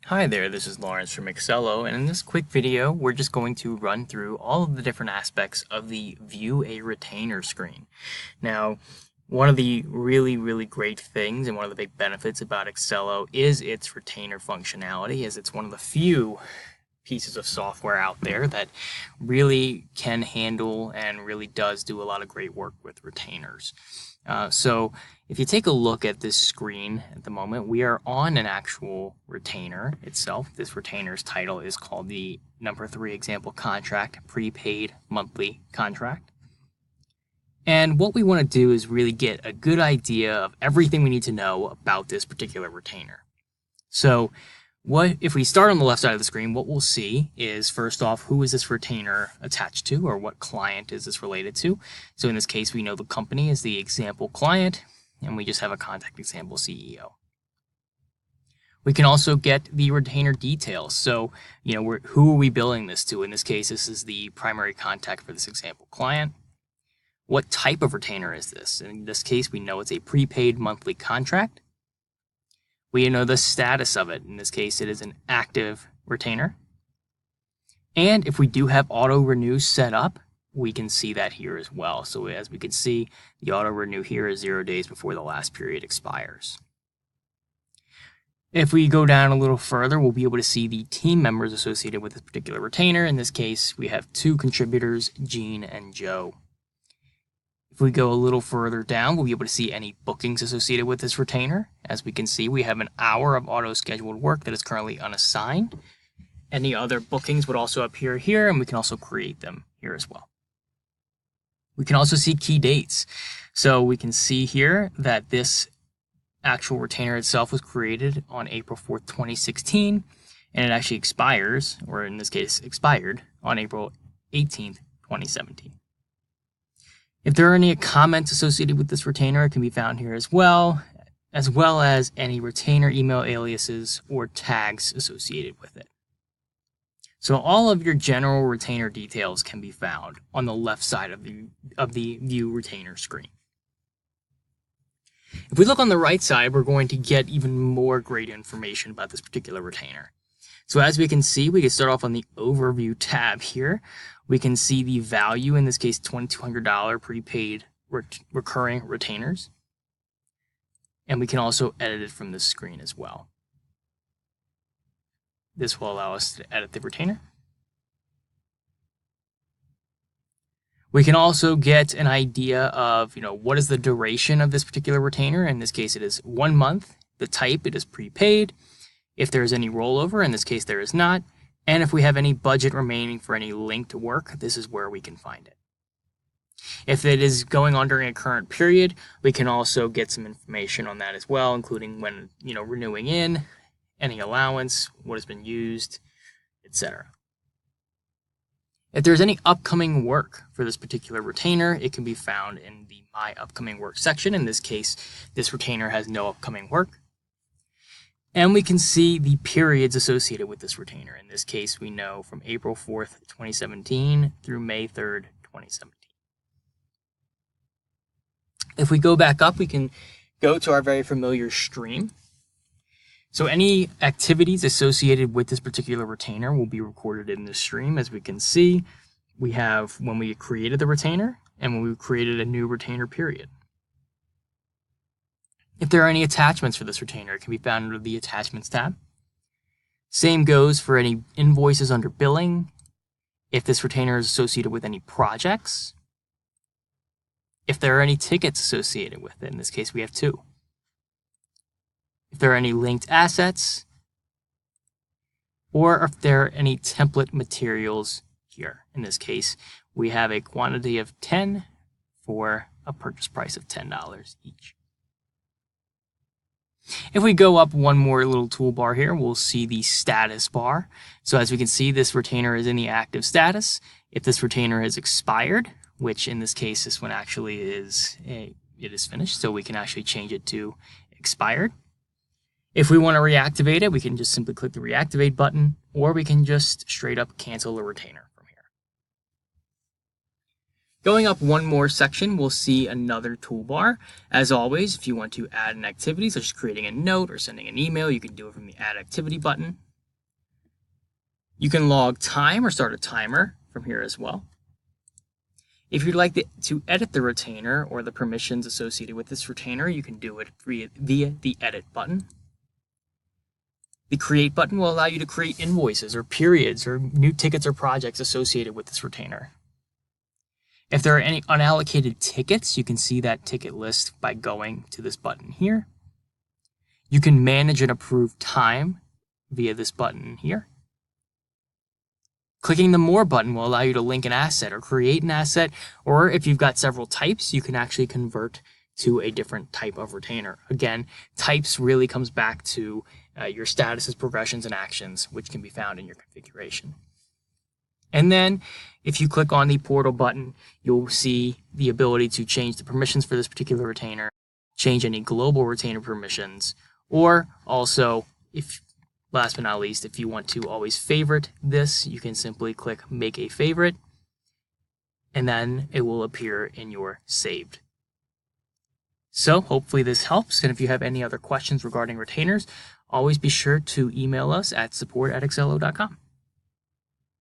Hi there, this is Lawrence from Excello, and in this quick video, we're just going to run through all of the different aspects of the View a Retainer screen. Now, one of the really great things and one of the big benefits about Excello is its retainer functionality, as it's one of the few pieces of software out there that really can handle and really does do a lot of great work with retainers. So if you take a look at this screen at the moment, we are on an actual retainer itself. This retainer's title is called the number 3 example contract, prepaid monthly contract. And what we want to do is really get a good idea of everything we need to know about this particular retainer. So if we start on the left side of the screen, what we'll see is, first off, who is this retainer attached to, or what client is this related to? So in this case, we know the company is the example client, and we just have a contact example CEO. We can also get the retainer details. So, who are we billing this to? In this case, this is the primary contact for this example client. What type of retainer is this? In this case, we know it's a prepaid monthly contract. We know the status of it. In this case, it is an active retainer. And if we do have auto renew set up, we can see that here as well. So as we can see, the auto renew here is 0 days before the last period expires. If we go down a little further, we'll be able to see the team members associated with this particular retainer. In this case, we have 2 contributors, Gene and Joe. If we go a little further down, we'll be able to see any bookings associated with this retainer. As we can see, we have an hour of auto-scheduled work that is currently unassigned. Any other bookings would also appear here, and we can also create them here as well. We can also see key dates. So we can see here that this actual retainer itself was created on April 4th, 2016, and it actually expires, or in this case, expired on April 18th, 2017. If there are any comments associated with this retainer, it can be found here as well as any retainer email aliases or tags associated with it. So all of your general retainer details can be found on the left side of the View Retainer screen. If we look on the right side, we're going to get even more great information about this particular retainer. So as we can see, we can start off on the Overview tab here. We can see the value, in this case $2,200 prepaid recurring retainers. And we can also edit it from this screen as well. This will allow us to edit the retainer. We can also get an idea of, what is the duration of this particular retainer. In this case, it is 1 month. The type, it is prepaid. If there is any rollover, in this case there is not, and if we have any budget remaining for any linked work, this is where we can find it. If it is going on during a current period, we can also get some information on that as well, including when, renewing in, any allowance, what has been used, etc. If there's any upcoming work for this particular retainer, it can be found in the My Upcoming Work section. In this case, this retainer has no upcoming work. And we can see the periods associated with this retainer. In this case, we know from April 4th, 2017 through May 3rd, 2017. If we go back up, we can go to our very familiar stream. So any activities associated with this particular retainer will be recorded in this stream. As we can see, we have when we created the retainer and when we created a new retainer period. If there are any attachments for this retainer, it can be found under the Attachments tab. Same goes for any invoices under Billing, if this retainer is associated with any projects, if there are any tickets associated with it. In this case, we have 2. If there are any linked assets, or if there are any template materials here. In this case, we have a quantity of 10 for a purchase price of $10 each. If we go up one more little toolbar here, we'll see the status bar. So as we can see, this retainer is in the active status. If this retainer is expired, which in this case, this one actually is, it is finished, so we can actually change it to expired. If we want to reactivate it, we can just simply click the reactivate button, or we can just straight up cancel the retainer. Going up one more section, we'll see another toolbar. As always, if you want to add an activity, such as creating a note or sending an email, you can do it from the Add Activity button. You can log time or start a timer from here as well. If you'd like to edit the retainer or the permissions associated with this retainer, you can do it via the Edit button. The Create button will allow you to create invoices or periods or new tickets or projects associated with this retainer. If there are any unallocated tickets, you can see that ticket list by going to this button here. You can manage and approve time via this button here. Clicking the More button will allow you to link an asset or create an asset, or if you've got several types, you can actually convert to a different type of retainer. Again, types really comes back to your statuses, progressions, and actions, which can be found in your configuration. And then if you click on the Portal button, you'll see the ability to change the permissions for this particular retainer, change any global retainer permissions, or also, last but not least, if you want to always favorite this, you can simply click Make a Favorite, and then it will appear in your saved. So hopefully this helps, and if you have any other questions regarding retainers, always be sure to email us at support@excello.com.